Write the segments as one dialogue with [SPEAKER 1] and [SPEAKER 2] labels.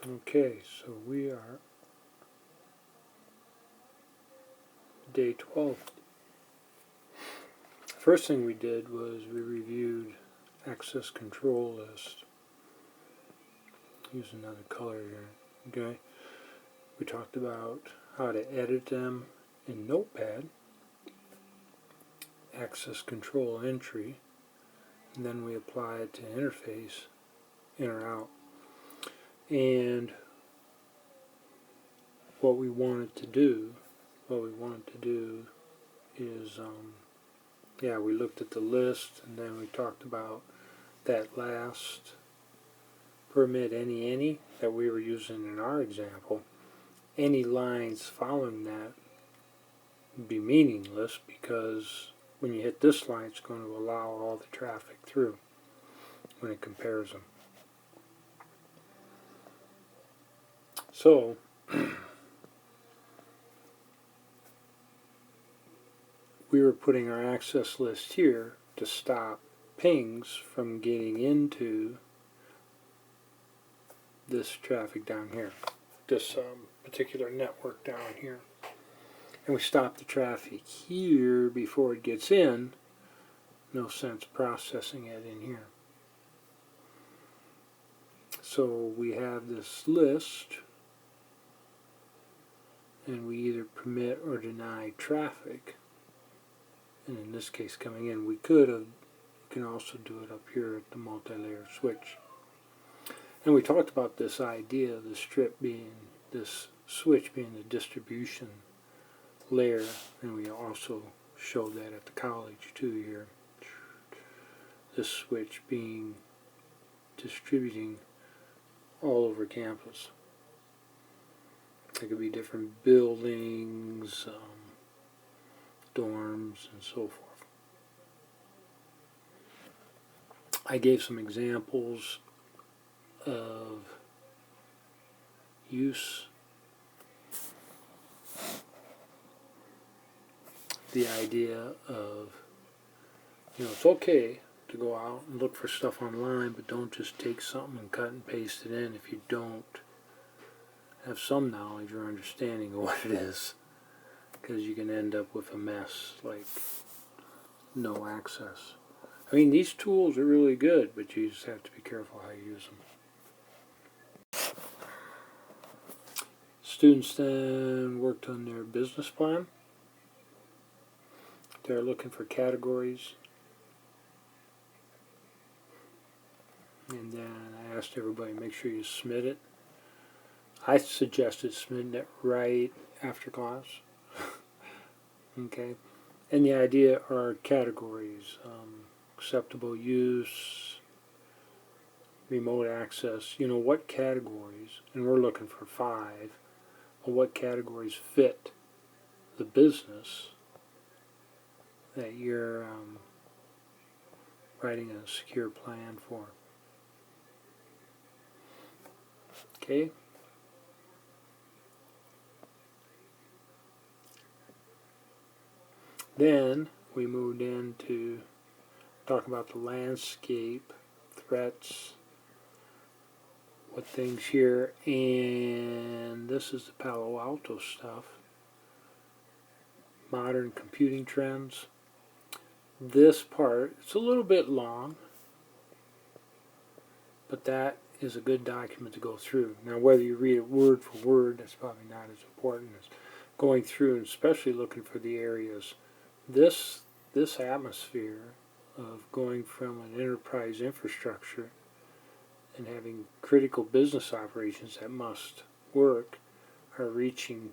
[SPEAKER 1] Okay, so we are day 12. First thing we did was we reviewed access control list. Use another color here. Okay, we talked about how to edit them in Notepad, access control entry, and then we apply it to interface, in or out. And what we wanted to do is, yeah, we looked at the list, and then we talked about that last permit any that we were using in our example. Any lines following that would be meaningless because when you hit this line, it's going to allow all the traffic through when it compares them. So we were putting our access list here to stop pings from getting into this traffic down here, this particular network down here. And we stop the traffic here before it gets in. No sense processing it in here. So we have this list, and we either permit or deny traffic. And in this case coming in, we could have, you can also do it up here at the multi-layer switch. And we talked about this idea of the strip being, this switch being the distribution layer, and we also showed that at the college too here. This switch being distributing all over campus. It could be different buildings, dorms, and so forth. I gave some examples of use. The idea of, it's okay to go out and look for stuff online, but don't just take something and cut and paste it in if you don't have some knowledge or understanding of what it is, because you can end up with a mess like no access. I mean, these tools are really good, but you just have to be careful how you use them. Students then worked on their business plan. They're looking for categories. And then I asked everybody, make sure you submit it. I suggested submitting it right after class. Okay. And the idea are categories. Acceptable use, remote access. What categories, and we're looking for 5, but what categories fit the business that you're writing a secure plan for. Okay. Then we moved into talk about the landscape, threats, what things here, and this is the Palo Alto stuff. Modern computing trends. This part, it's a little bit long, but that is a good document to go through. Now, whether you read it word for word, that's probably not as important as going through and especially looking for the areas. This atmosphere of going from an enterprise infrastructure and having critical business operations that must work are reaching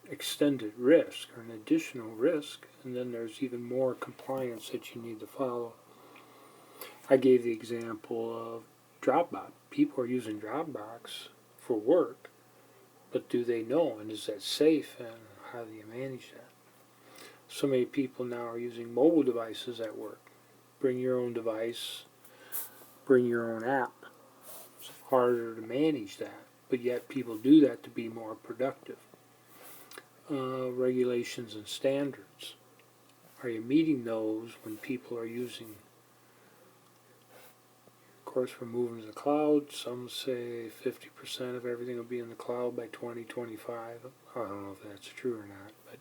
[SPEAKER 1] extended risk or an additional risk, and then there's even more compliance that you need to follow. I gave the example of Dropbox. People are using Dropbox for work, but do they know, and is that safe, and how do you manage that? So many people now are using mobile devices at work. Bring your own device, bring your own app. It's harder to manage that, but yet people do that to be more productive. Regulations and standards. Are you meeting those when people are using course, we're moving to the cloud. Some say 50% of everything will be in the cloud by 2025. I don't know if that's true or not, but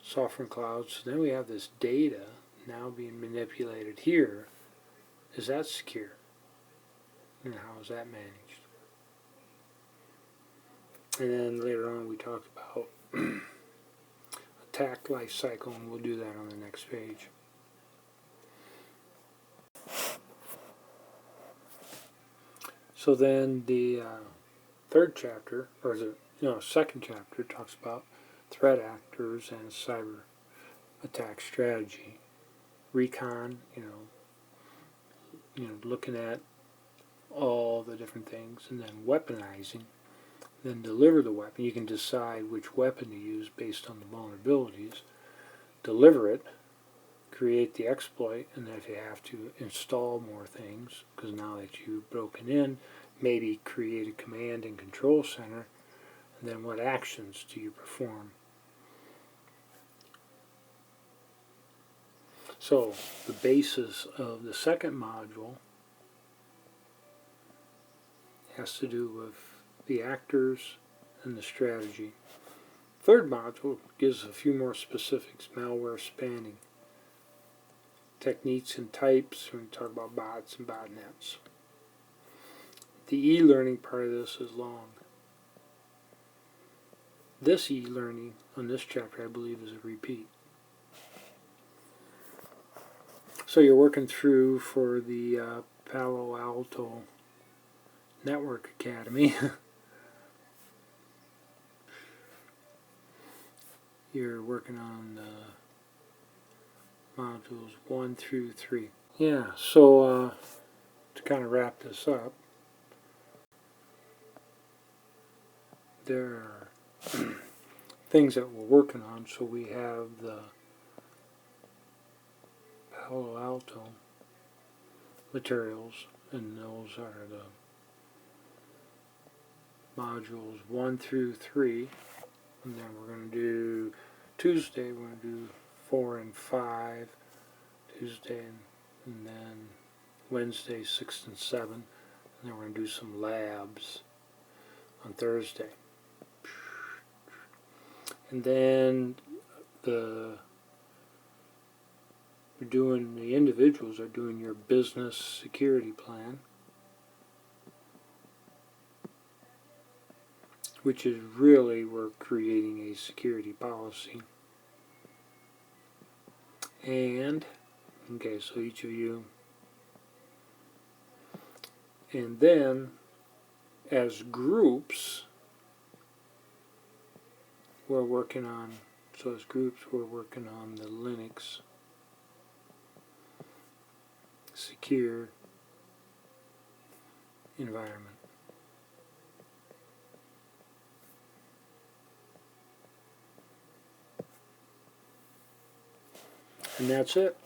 [SPEAKER 1] software and clouds. So then we have this data now being manipulated here. Is that secure? And how is that managed? And then later on we talk about attack life cycle, and we'll do that on the next page. So then the third chapter, or the second chapter, talks about threat actors and cyber attack strategy, recon. Looking at all the different things, and then weaponizing. Then deliver the weapon. You can decide which weapon to use based on the vulnerabilities. Deliver it, create the exploit, and then if you have to, install more things, because now that you've broken in, maybe create a command and control center, and then what actions do you perform? So the basis of the second module has to do with the actors and the strategy. Third module gives a few more specifics: malware spanning, techniques and types. We're going to talk about bots and botnets. The e-learning part of this is long. This e-learning on this chapter, I believe, is a repeat. So you're working through for the Palo Alto Network Academy. You're working on modules 1 through 3. Yeah, so to kind of wrap this up, there are things that we're working on. So we have the Palo Alto materials, and those are the modules 1 through 3. And then we're going to do Tuesday, we're going to do 4 and 5, Tuesday, and then Wednesday 6 and 7, and then we're going to do some labs on Thursday. And then the individuals are doing your business security plan, which is really, we're creating a security policy. And, okay, so each of you. And then, as groups, we're working on the Linux secure environment. And that's it.